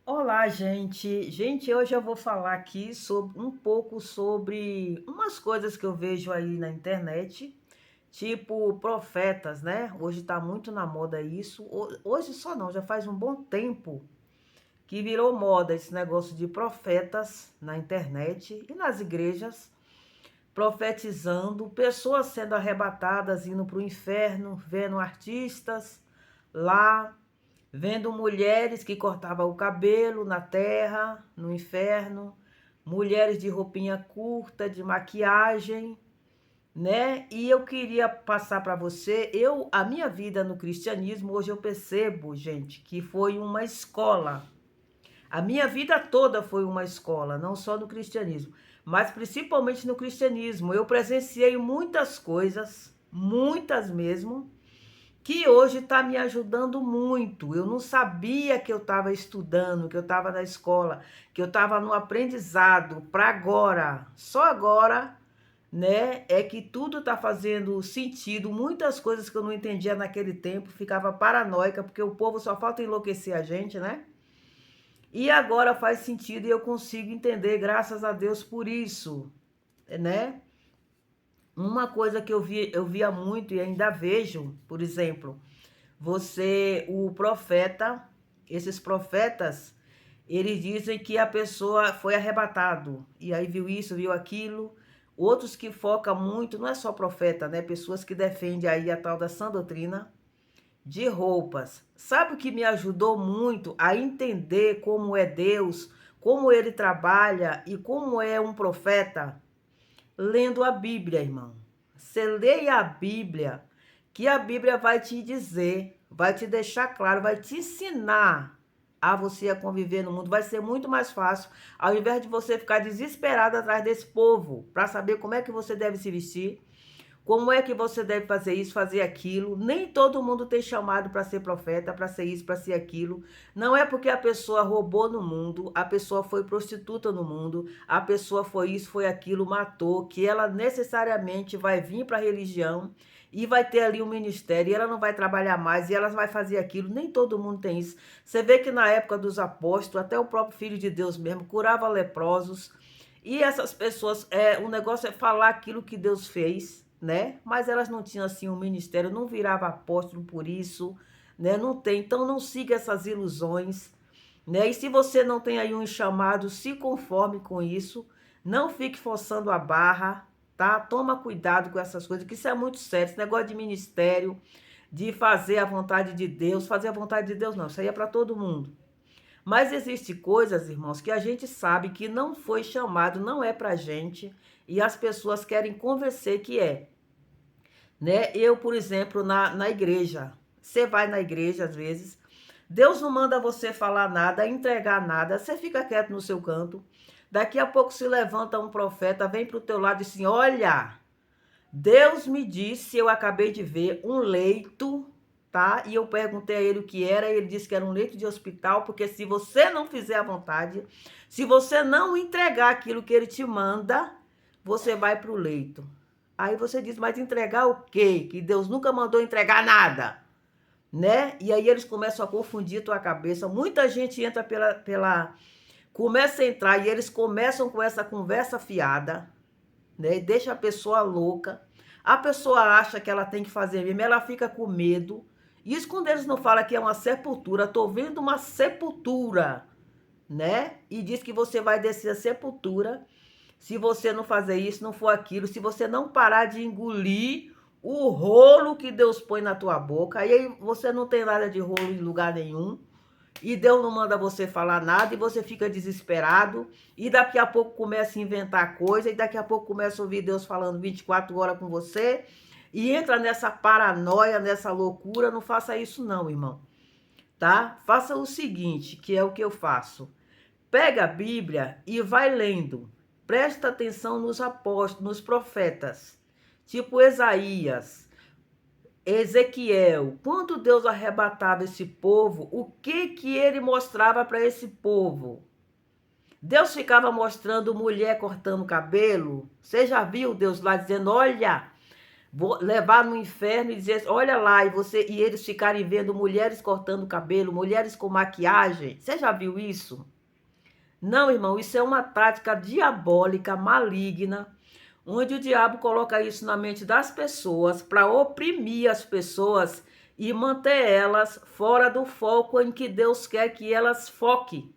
Olá, gente. Gente, hoje eu vou falar aqui sobre um pouco sobre umas coisas que eu vejo aí na internet, tipo profetas, né? Hoje tá muito na moda isso. Hoje só não, já faz um bom tempo que virou moda esse negócio de profetas na internet e nas igrejas, profetizando, pessoas sendo arrebatadas, indo para o inferno, vendo artistas lá, vendo mulheres que cortavam o cabelo na terra, no inferno, mulheres de roupinha curta, de maquiagem, né? E eu queria passar para você, a minha vida no cristianismo, hoje eu percebo, gente, que foi uma escola. A minha vida toda foi uma escola, não só no cristianismo, mas principalmente no cristianismo. Eu presenciei muitas coisas, muitas mesmo, que hoje está me ajudando muito. Eu não sabia que eu estava estudando, que eu estava na escola, que eu estava no aprendizado para agora. Só agora, né, é que tudo está fazendo sentido. Muitas coisas que eu não entendia naquele tempo, ficava paranoica, porque o povo só falta enlouquecer a gente, né? E agora faz sentido e eu consigo entender, graças a Deus por isso, né? Uma coisa que eu via muito e ainda vejo, por exemplo, o profeta, esses profetas, eles dizem que a pessoa foi arrebatado, e aí viu isso, viu aquilo. Outros que focam muito, não é só profeta, né? Pessoas que defendem aí a tal da sã doutrina de roupas. Sabe o que me ajudou muito a entender como é Deus, como ele trabalha e como é um profeta? Lendo a Bíblia, irmão. Você leia a Bíblia, que a Bíblia vai te dizer, vai te deixar claro, vai te ensinar a você a conviver no mundo. Vai ser muito mais fácil, ao invés de você ficar desesperado atrás desse povo, para saber como é que você deve se vestir, como é que você deve fazer isso, fazer aquilo. Nem todo mundo tem chamado para ser profeta, para ser isso, para ser aquilo. Não é porque a pessoa roubou no mundo, a pessoa foi prostituta no mundo, a pessoa foi isso, foi aquilo, matou, que ela necessariamente vai vir para a religião e vai ter ali um ministério, e ela não vai trabalhar mais, e ela vai fazer aquilo. Nem todo mundo tem isso. Você vê que na época dos apóstolos, até o próprio Filho de Deus mesmo curava leprosos, e essas pessoas, o negócio é falar aquilo que Deus fez, né? Mas elas não tinham assim um ministério, não virava apóstolo por isso, né? Não tem. Então não siga essas ilusões, né? E se você não tem aí um chamado, se conforme com isso, não fique forçando a barra, tá? Toma cuidado com essas coisas, que isso é muito sério. Esse negócio de ministério, de fazer a vontade de Deus, fazer a vontade de Deus não, isso aí é para todo mundo. Mas existe coisas, irmãos, que a gente sabe que não foi chamado, não é pra gente, e as pessoas querem convencer que é, né? Eu, por exemplo, na igreja, você vai na igreja às vezes, Deus não manda você falar nada, entregar nada, você fica quieto no seu canto, daqui a pouco se levanta um profeta, vem pro teu lado e diz assim, olha, Deus me disse, eu acabei de ver um leito, tá? E eu perguntei a ele o que era, e ele disse que era um leito de hospital, porque se você não fizer a vontade, se você não entregar aquilo que ele te manda, você vai para o leito. Aí você diz, mas entregar o quê? Que Deus nunca mandou entregar nada, né? E aí eles começam a confundir a tua cabeça. Muita gente entra começa a entrar e eles começam com essa conversa fiada, né? Deixa a pessoa louca. A pessoa acha que ela tem que fazer mesmo, ela fica com medo. Isso quando eles não falam que é uma sepultura, tô vendo uma sepultura, né? E diz que você vai descer a sepultura se você não fazer isso, não for aquilo, se você não parar de engolir o rolo que Deus põe na tua boca, aí você não tem nada de rolo em lugar nenhum, e Deus não manda você falar nada, e você fica desesperado, e daqui a pouco começa a inventar coisa, e daqui a pouco começa a ouvir Deus falando 24 horas com você, e entra nessa paranoia, nessa loucura. Não faça isso não, irmão, tá? Faça o seguinte, que é o que eu faço. Pega a Bíblia e vai lendo. Presta atenção nos apóstolos, nos profetas, tipo Isaías, Ezequiel. Quando Deus arrebatava esse povo, o que que ele mostrava para esse povo? Deus ficava mostrando mulher cortando cabelo? Você já viu Deus lá dizendo, olha, levar no inferno e dizer, olha lá, e eles ficarem vendo mulheres cortando cabelo, mulheres com maquiagem. Você já viu isso? Não, irmão, isso é uma tática diabólica, maligna, onde o diabo coloca isso na mente das pessoas para oprimir as pessoas e manter elas fora do foco em que Deus quer que elas foquem.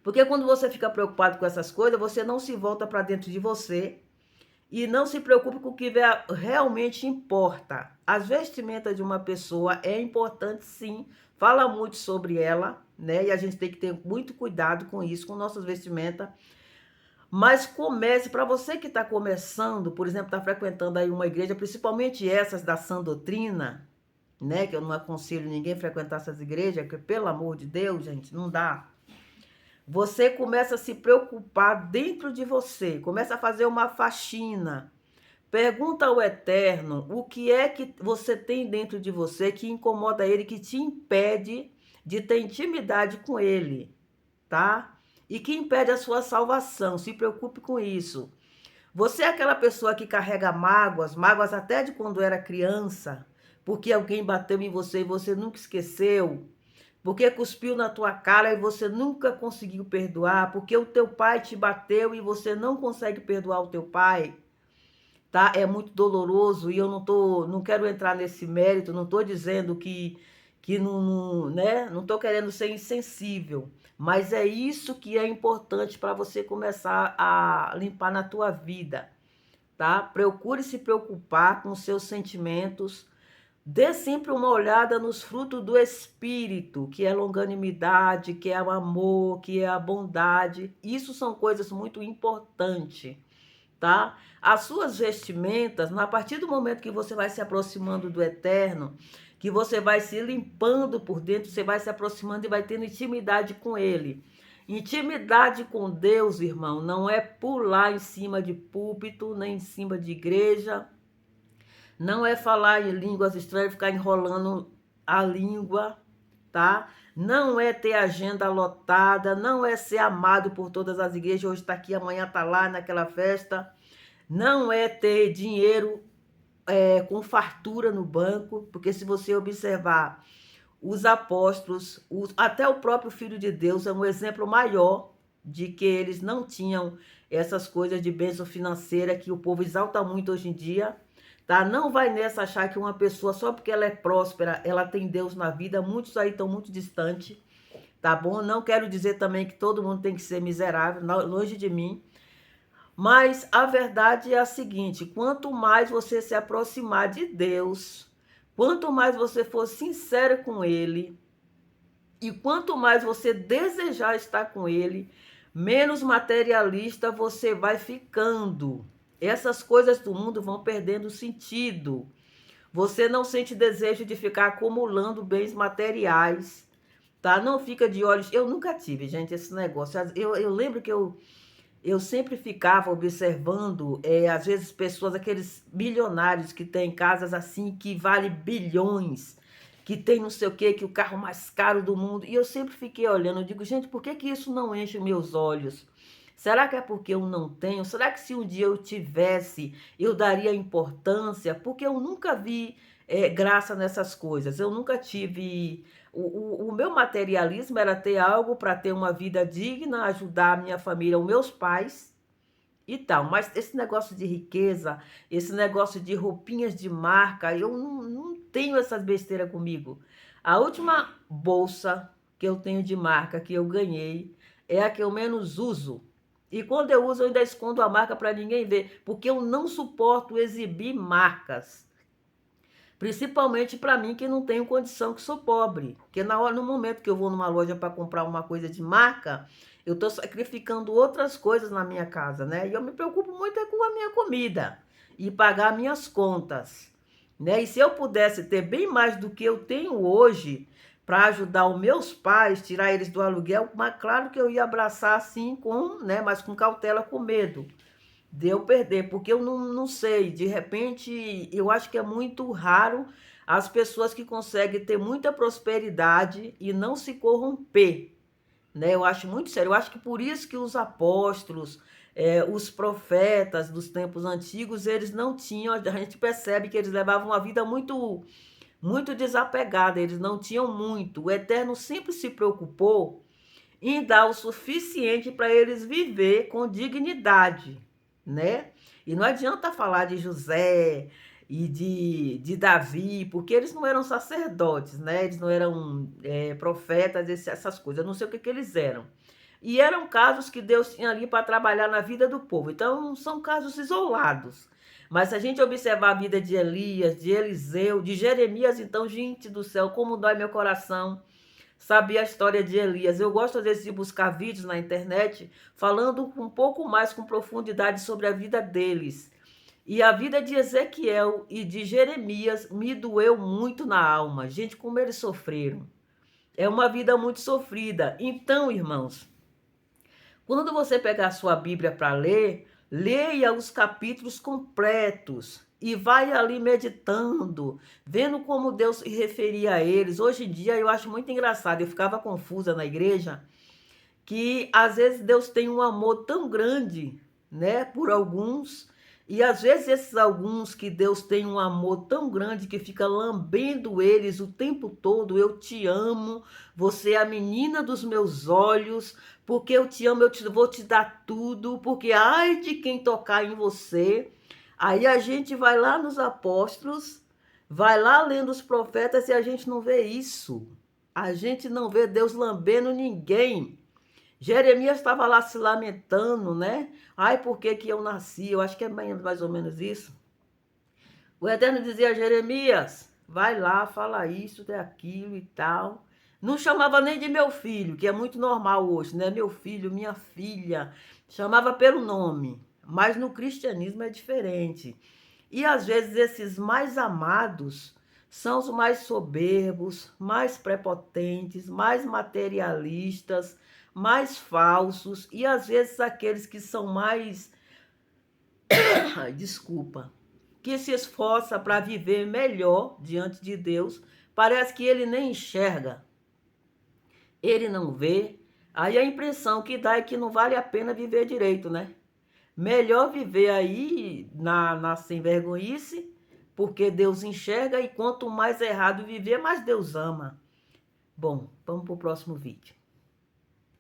Porque quando você fica preocupado com essas coisas, você não se volta para dentro de você e não se preocupe com o que realmente importa. As vestimentas de uma pessoa é importante, sim, fala muito sobre ela, né? E a gente tem que ter muito cuidado com isso, com nossas vestimentas. Mas comece, para você que está começando, por exemplo, está frequentando aí uma igreja, principalmente essas da sã doutrina, né? Que eu não aconselho ninguém a frequentar essas igrejas, porque pelo amor de Deus, gente, não dá. Você começa a se preocupar dentro de você, começa a fazer uma faxina. Pergunta ao Eterno o que é que você tem dentro de você que incomoda ele, que te impede de ter intimidade com ele, tá? E que impede a sua salvação. Se preocupe com isso. Você é aquela pessoa que carrega mágoas, mágoas até de quando era criança, porque alguém bateu em você e você nunca esqueceu, porque cuspiu na tua cara e você nunca conseguiu perdoar, porque o teu pai te bateu e você não consegue perdoar o teu pai, tá? É muito doloroso e eu não quero entrar nesse mérito, não tô dizendo que não, né? Não tô querendo ser insensível, mas é isso que é importante para você começar a limpar na tua vida, tá? Procure se preocupar com os seus sentimentos. Dê sempre uma olhada nos frutos do Espírito, que é longanimidade, que é o amor, que é a bondade. Isso são coisas muito importantes, tá? As suas vestimentas, a partir do momento que você vai se aproximando do Eterno, que você vai se limpando por dentro, você vai se aproximando e vai tendo intimidade com Ele. Intimidade com Deus, irmão, não é pular em cima de púlpito, nem em cima de igreja, não é falar em línguas estranhas, ficar enrolando a língua, tá? Não é ter agenda lotada, não é ser amado por todas as igrejas, hoje está aqui, amanhã está lá naquela festa. Não é ter dinheiro com fartura no banco, porque se você observar os apóstolos, até o próprio Filho de Deus é um exemplo maior de que eles não tinham essas coisas de bênção financeira que o povo exalta muito hoje em dia, tá? Não vai nessa achar que uma pessoa, só porque ela é próspera, ela tem Deus na vida. Muitos aí estão muito distantes, tá bom? Não quero dizer também que todo mundo tem que ser miserável, longe de mim. Mas a verdade é a seguinte: quanto mais você se aproximar de Deus, quanto mais você for sincero com Ele, e quanto mais você desejar estar com Ele, menos materialista você vai ficando. Essas coisas do mundo vão perdendo sentido. Você não sente desejo de ficar acumulando bens materiais, tá? Não fica de olhos. Eu nunca tive, gente, esse negócio. Eu lembro que eu sempre ficava observando, às vezes, pessoas, aqueles bilionários que têm casas assim, que valem bilhões, que tem não sei o quê, que o carro mais caro do mundo. E eu sempre fiquei olhando, eu digo, gente, por que que isso não enche meus olhos? Será que é porque eu não tenho? Será que se um dia eu tivesse, eu daria importância? Porque eu nunca vi graça nessas coisas. Eu nunca tive. O meu materialismo era ter algo para ter uma vida digna, ajudar a minha família, os meus pais e tal. Mas esse negócio de riqueza, esse negócio de roupinhas de marca, eu não tenho essas besteiras comigo. A última bolsa que eu tenho de marca que eu ganhei é a que eu menos uso. E quando eu uso, eu ainda escondo a marca para ninguém ver, porque eu não suporto exibir marcas. Principalmente para mim que não tenho condição, que sou pobre. Porque no momento que eu vou numa loja para comprar uma coisa de marca, eu estou sacrificando outras coisas na minha casa, né? E eu me preocupo muito com a minha comida e pagar minhas contas, né? E se eu pudesse ter bem mais do que eu tenho hoje para ajudar os meus pais, tirar eles do aluguel, mas claro que eu ia abraçar assim com, né, mas com cautela, com medo de eu perder, porque eu não sei, de repente, eu acho que é muito raro as pessoas que conseguem ter muita prosperidade e não se corromper, né? Eu acho muito sério, eu acho que por isso que os apóstolos, Os profetas dos tempos antigos, eles não tinham, a gente percebe que eles levavam uma vida muito desapegada, eles não tinham muito. O Eterno sempre se preocupou em dar o suficiente para eles viver com dignidade, né? E não adianta falar de José e de Davi, porque eles não eram sacerdotes, né? Eles não eram profetas, essas coisas. Eu não sei o que, que eles eram. E eram casos que Deus tinha ali para trabalhar na vida do povo. Então, não são casos isolados. Mas se a gente observar a vida de Elias, de Eliseu, de Jeremias, então, gente do céu, como dói meu coração saber a história de Elias. Eu gosto, às vezes, de buscar vídeos na internet falando um pouco mais com profundidade sobre a vida deles. E a vida de Ezequiel e de Jeremias me doeu muito na alma. Gente, como eles sofreram. É uma vida muito sofrida. Então, irmãos, quando você pegar a sua Bíblia para ler, leia os capítulos completos e vai ali meditando, vendo como Deus se referia a eles. Hoje em dia eu acho muito engraçado, eu ficava confusa na igreja, que às vezes Deus tem um amor tão grande, né, por alguns, e às vezes esses alguns que Deus tem um amor tão grande que fica lambendo eles o tempo todo, eu te amo, você é a menina dos meus olhos, porque eu te amo, vou te dar tudo, porque ai de quem tocar em você. Aí a gente vai lá nos apóstolos, vai lá lendo os profetas e a gente não vê isso. A gente não vê Deus lambendo ninguém. Jeremias estava lá se lamentando, né? Ai, por que que eu nasci? Eu acho que é mais ou menos isso. O Eterno dizia a Jeremias, vai lá, fala isso, aquilo e tal. Não chamava nem de meu filho, que é muito normal hoje, né? Meu filho, minha filha. Chamava pelo nome. Mas no cristianismo é diferente. E às vezes esses mais amados são os mais soberbos, mais prepotentes, mais materialistas, mais falsos e às vezes aqueles que são mais, desculpa, que se esforça para viver melhor diante de Deus, parece que ele nem enxerga, ele não vê. Aí a impressão que dá é que não vale a pena viver direito, né? Melhor viver aí na sem vergonhice, porque Deus enxerga e quanto mais errado viver, mais Deus ama. Bom, vamos para o próximo vídeo.